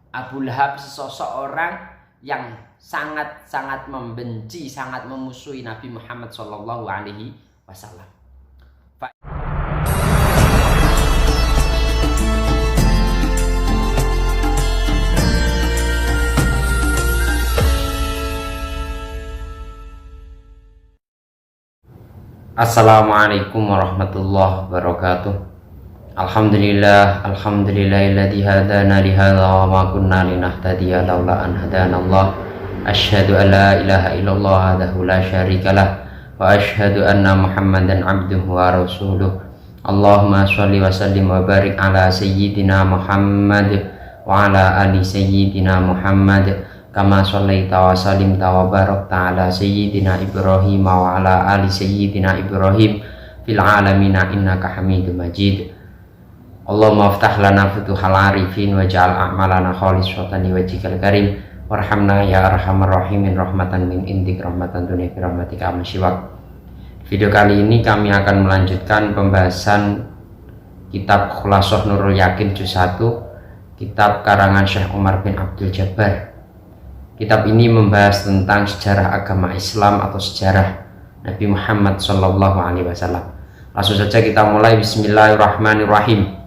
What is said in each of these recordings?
Abu Lahab sesosok orang yang sangat-sangat membenci, sangat memusuhi Nabi Muhammad Shallallahu Alaihi Wasallam. Assalamualaikum warahmatullahi wabarakatuh. Alhamdulillahilladzi hadana li hadza wa ma kunna linahtadiya laula an hadanallah. Asyhadu an la ilaha illallah wahdahu la syarikalah wa asyhadu anna Muhammadan abduhu wa rasuluh. Allahumma shalli wa sallim wa barik ala sayyidina Muhammad wa ala ali sayyidina Muhammad kama shallaita wa sallimta wa barakta ala sayyidina Ibrahim wa ala ali sayyidina Ibrahim fil alamina innaka Hamidum Majid. Allahumma aftah lana futuhal arifin waj'al a'malana khalisatan liwajhikal karim warhamna ya arhamar rahimin rahmatan min indik rahmatan dunia birahmatika amsyiwak. Video kali ini kami akan melanjutkan pembahasan kitab Khulasoh Nurul Yakin juz 1, kitab karangan Syekh Umar bin Abdul Jabbar. Kitab ini membahas tentang sejarah agama Islam atau sejarah Nabi Muhammad Sallallahu Alaihi Wasallam. Langsung saja kita mulai. Bismillahirrahmanirrahim.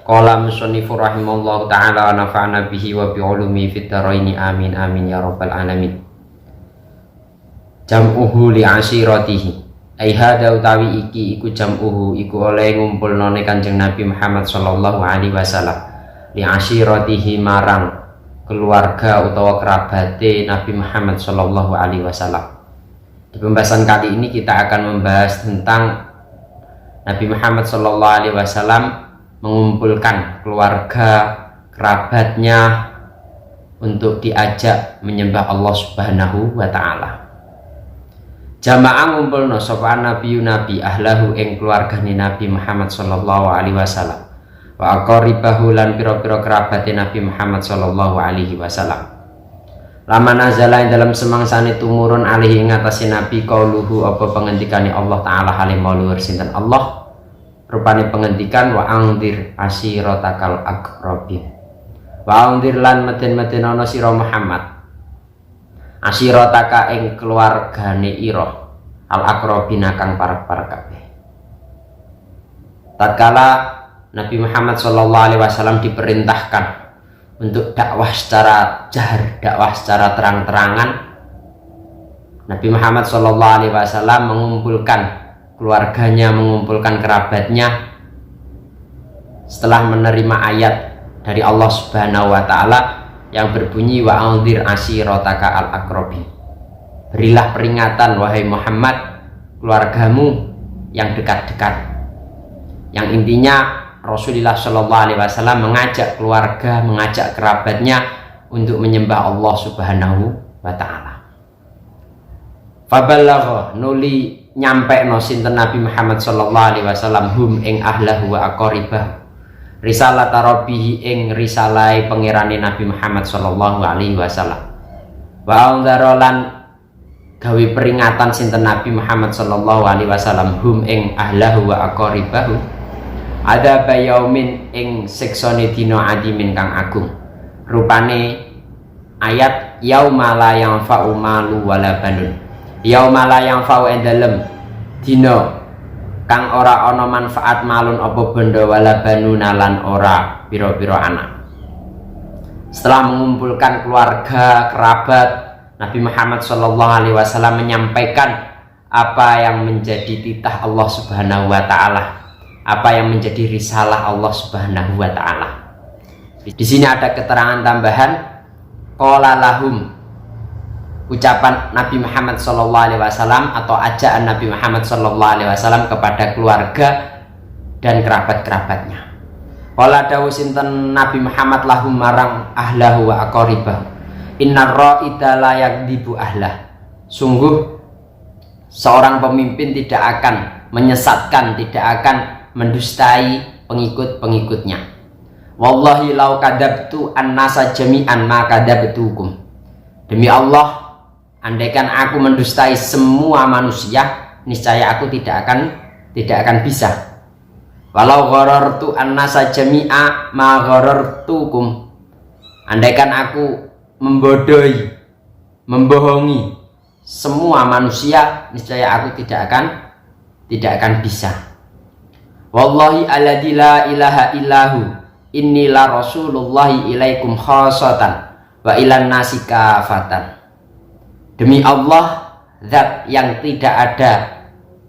Qala musannifur rahimallahu ta'ala wa nafa'ana bihi wa bi'ulumi fid dharaini amin amin ya rabbal alamin. Jam'uhu li ashiratihi ai hada utawi iki iku jam'uhu iku oleh ngumpulnone Kanjeng Nabi Muhammad sallallahu alaihi wasallam li ashiratihi marang keluarga utawa kerabate Nabi Muhammad sallallahu alaihi wasallam. Di pembahasan kali ini kita akan membahas tentang Nabi Muhammad sallallahu alaihi wasallam mengumpulkan keluarga kerabatnya untuk diajak menyembah Allah Subhanahu wa ta'ala. Jamaah ngumpulno sapa nabi ahlahu ing keluargane Nabi Muhammad sallallahu alaihi wasallam wa aqaribahu lan pira-pira kerabate Nabi Muhammad sallallahu alaihi wasallam. Lama nazala dalam semangsane tumurun alaihi ing atase Nabi qauluhu apa pengendikane Allah taala halim maulur sinten Allah rupane pengendikan wa angdir asiratakal aqrabin. Wa angdir lan meden-meden ana sira Muhammad asirataka ing keluargane ira al aqrabina kang parek-parek kabeh. Tatkala Nabi Muhammad sallallahu alaihi wasallam diperintahkan untuk dakwah secara jahar, dakwah secara terang-terangan, Nabi Muhammad sallallahu alaihi wasallam mengumpulkan keluarganya, mengumpulkan kerabatnya setelah menerima ayat dari Allah Subhanahu wa ta'ala yang berbunyi wa anzir ashirataka al aqrabin. Berilah peringatan wahai Muhammad keluargamu yang dekat-dekat. Yang intinya Rasulullah Shallallahu Alaihi Wasallam mengajak keluarga, mengajak kerabatnya untuk menyembah Allah Subhanahu wa ta'ala. Fabalagha nuli nyampe no sinten Nabi Muhammad sallallahu alaihi wasallam hum ing ahlahu wa aqribah risalah rabbih ing risalai pangerane Nabi Muhammad sallallahu alaihi wasallam wa anzarolan gawe peringatan sinten Nabi Muhammad sallallahu alaihi wasallam hum ing ahlahu wa aqribah ada bayaumin ing seksone dina adimin kang agung. Rupane ayat yauma la yanfa'u malu wala banun. Yauma la yanfa'u endalem dina kang ora ana manfaat malun apa benda wala banuna lan ora pira-pira anak. Setelah mengumpulkan keluarga kerabat, Nabi Muhammad sallallahu alaihi wasallam menyampaikan apa yang menjadi titah Allah Subhanahu wa taala, apa yang menjadi risalah Allah Subhanahu wa taala. Di sini ada keterangan tambahan qala lahum, ucapan Nabi Muhammad sallallahu alaihi wasallam atau ajaan Nabi Muhammad sallallahu alaihi wasallam kepada keluarga dan kerabat-kerabatnya. Qala dawu sinten Nabi Muhammad lahum marang ahlahu wa aqribah. Innar ra'ida la yakdibu ahlah. Sungguh seorang pemimpin tidak akan menyesatkan, tidak akan mendustai pengikut-pengikutnya. Wallahi lau kadabtu an-nasa jami'an ma kadabtukum. Demi Allah, andaikan aku mendustai semua manusia, niscaya aku tidak akan bisa. Walau gharartu an-nasa jami'a ma gharartukum. andaikan aku membodohi, membohongi semua manusia, niscaya aku tidak akan bisa. Wallahi alladzi la ilaha illahu inni la rasulullahi ilaikum khasatan wa ilan nasi kafatan. Demi Allah, zat yang tidak ada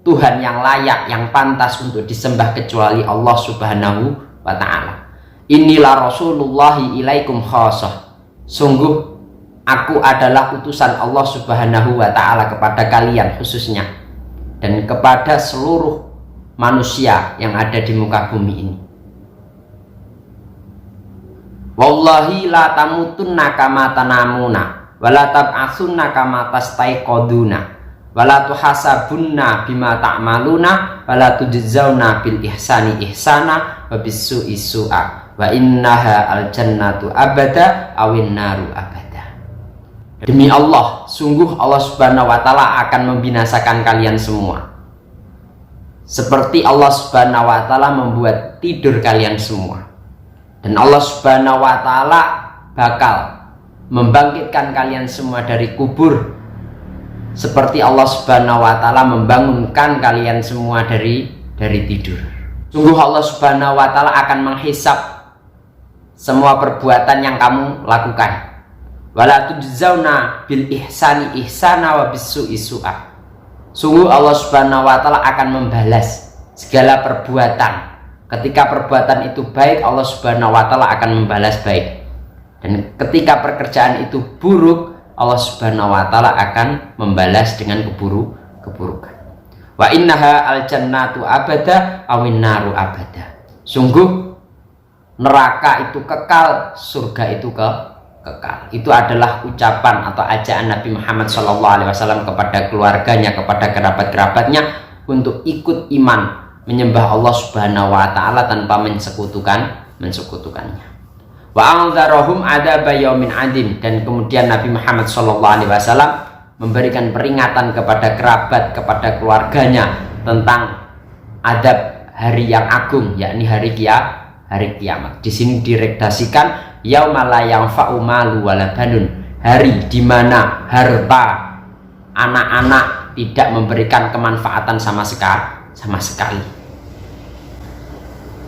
Tuhan yang layak, yang pantas untuk disembah kecuali Allah Subhanahu wa ta'ala. Inilah rasulullahi ilaikum khasah. Sungguh aku adalah utusan Allah Subhanahu wa ta'ala kepada kalian khususnya, dan kepada seluruh manusia yang ada di muka bumi ini. Wallahi la tamutunna kama tanamuna wala tab'atsunna kama tastaiqaduna wala tuhasabunna bima ta'maluna wala tujzauna bil ihsani ihsana wa bis su'i su'a wa innaha al jannatu abada awin naru abada. Demi Allah, sungguh Allah Subhanahu wa ta'ala akan membinasakan kalian semua, seperti Allah Subhanahu wa ta'ala membuat tidur kalian semua. Dan Allah Subhanahu wa ta'ala bakal membangkitkan kalian semua dari kubur, seperti Allah Subhanahu wa ta'ala membangunkan kalian semua dari tidur. Sungguh Allah Subhanahu wa ta'ala akan menghisab semua perbuatan yang kamu lakukan. Wala tujzauna bil ihsani ihsana wa bis su'i su'a. Sungguh Allah Subhanahu wa ta'ala akan membalas segala perbuatan. Ketika perbuatan itu baik, Allah Subhanahu wa ta'ala akan membalas baik. Dan ketika pekerjaan itu buruk, Allah Subhanahu wa ta'ala akan membalas dengan keburukan. Wa innaha al jannatu abada awin naru abada. Sungguh neraka itu kekal, surga itu kekal. Itu adalah ucapan atau ajaan Nabi Muhammad SAW kepada keluarganya, kepada kerabat-kerabatnya untuk ikut iman menyembah Allah Subhanahu wa ta'ala tanpa mensekutukannya. Wa anzarahum adzaba yaumin adim. Dan kemudian Nabi Muhammad SAW memberikan peringatan kepada kerabat, kepada keluarganya tentang adab hari yang agung, yakni hari kiamat. Di sini diredaksikan yauma la yanfa'u malu wala banun, hari di mana harta anak-anak tidak memberikan kemanfaatan sama sekali.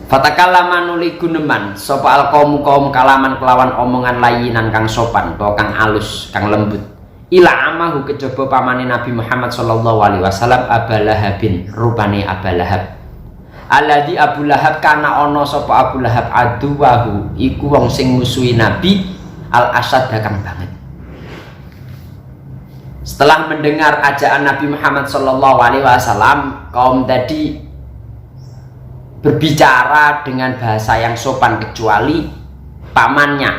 Fatakallama nuli guneman sapa al kaum kalaman kelawan omongan layinan kang sopan, to kang alus, kang lembut. Ila amahu kejaba pamane Nabi Muhammad sallallahu alaihi wasallam Abalahabin, rupane Abalahab. Alladzi Abu Lahab kana ono sapa Abu Lahab aduwahu, iku wong sing musuhi Nabi al asad kang banget. Setelah mendengar ajaan Nabi Muhammad sallallahu alaihi wasallam, kaum tadi berbicara dengan bahasa yang sopan kecuali pamannya,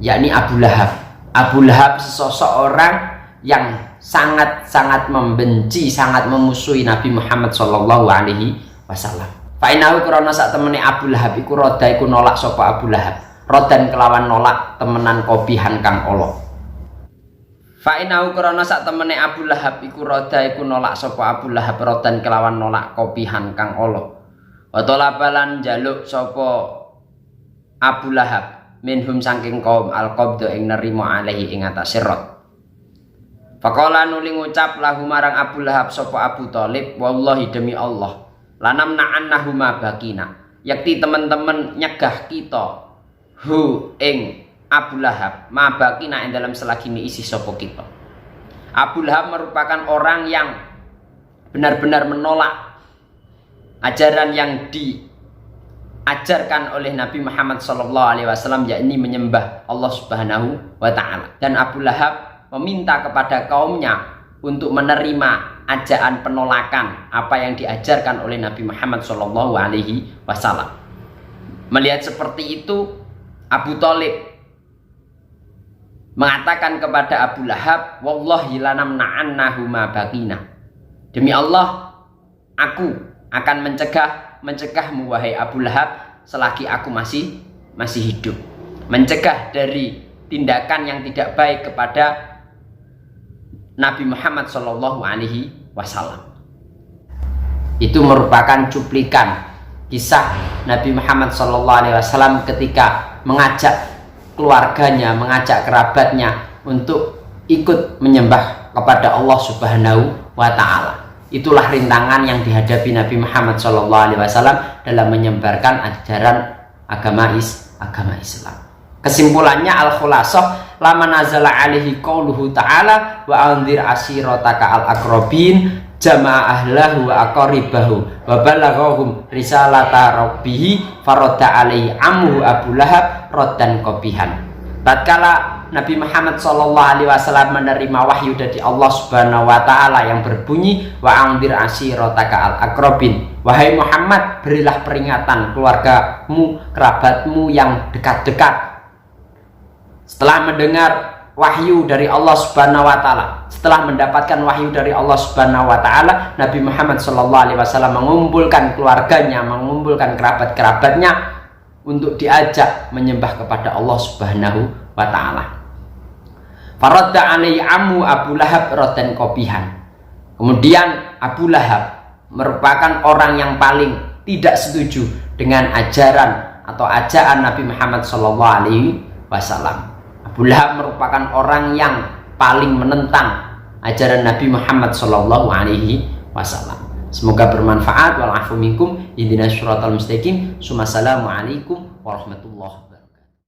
yakni Abu Lahab. Abu Lahab sesosok orang yang sangat membenci, sangat memusuhi Nabi Muhammad sallallahu alaihi wasallam. Fa'inahu krana sak temene Abu Lahab iku roda iku nolak sapa Abu Lahab. Rodan kelawan nolak temenan kobihan kang Allah. Fa'inahu krana sak temene Abu Lahab iku roda iku nolak sapa Abu Lahab rodan kelawan nolak kobihan kang Allah. Wa talabalan jaluk sapa Abu Lahab minhum saking kaum al-qabdu ing nerima alaihi ing atase rod. Faqala nuli ngucap lahu marang Abu Lahab sapa Abu Thalib, wallahi demi Allah lanam na'annahuma bakina, yakti teman-teman nyegah kita hu ing Abu Lahab ma bakina ing dalam selagi ini isi sapa kita. Abu Lahab merupakan orang yang benar-benar menolak ajaran yang diajarkan oleh Nabi Muhammad SAW, yakni menyembah Allah Subhanahu wa ta'ala. Dan Abu Lahab meminta kepada kaumnya untuk menerima ajaan penolakan apa yang diajarkan oleh Nabi Muhammad SAW. Melihat seperti itu, Abu Thalib mengatakan kepada Abu Lahab, wallahi lanam na'annahuma bakina, demi Allah aku akan mencegahmu wahai Abu Lahab selagi aku masih hidup, mencegah dari tindakan yang tidak baik kepada Nabi Muhammad SAW. Itu merupakan cuplikan kisah Nabi Muhammad SAW ketika mengajak keluarganya, mengajak kerabatnya untuk ikut menyembah kepada Allah Subhanahu wa Ta'ala. Itulah rintangan yang dihadapi Nabi Muhammad SAW dalam menyebarkan ajaran agama Islam. Kesimpulannya, al-khulasah, lama nazala alaihi qauluhu ta'ala wa anzir ashirataka al-aqrabin jama'a ahlahu wa aqaribahu wa balaghahum risalata rabbih faradda alaihi amhu Abu Lahab raddan qabihan. Tatkala Nabi Muhammad SAW menerima wahyu dari Allah Subhanahu wa Ta'ala yang berbunyi wa anzir ashirataka al-aqrabin, wahai Muhammad, berilah peringatan keluargamu, kerabatmu yang dekat-dekat. Setelah mendengar wahyu dari Allah Subhanahu wa Ta'ala, setelah mendapatkan wahyu dari Allah Subhanahu wa Ta'ala, Nabi Muhammad SAW mengumpulkan keluarganya, mengumpulkan kerabat-kerabatnya untuk diajak menyembah kepada Allah Subhanahu wa Ta'ala. Faradda alaihi ammu Abu Lahab raddan qabihan. Kemudian Abu Lahab merupakan orang yang paling tidak setuju dengan ajaran atau ajaan Nabi Muhammad SAW. Abu Lahab merupakan orang yang paling menentang ajaran Nabi Muhammad SAW. Semoga bermanfaat. Wal afu minkum, ihdinas syiratal mustaqim. Assalamualaikum warahmatullahi wabarakatuh.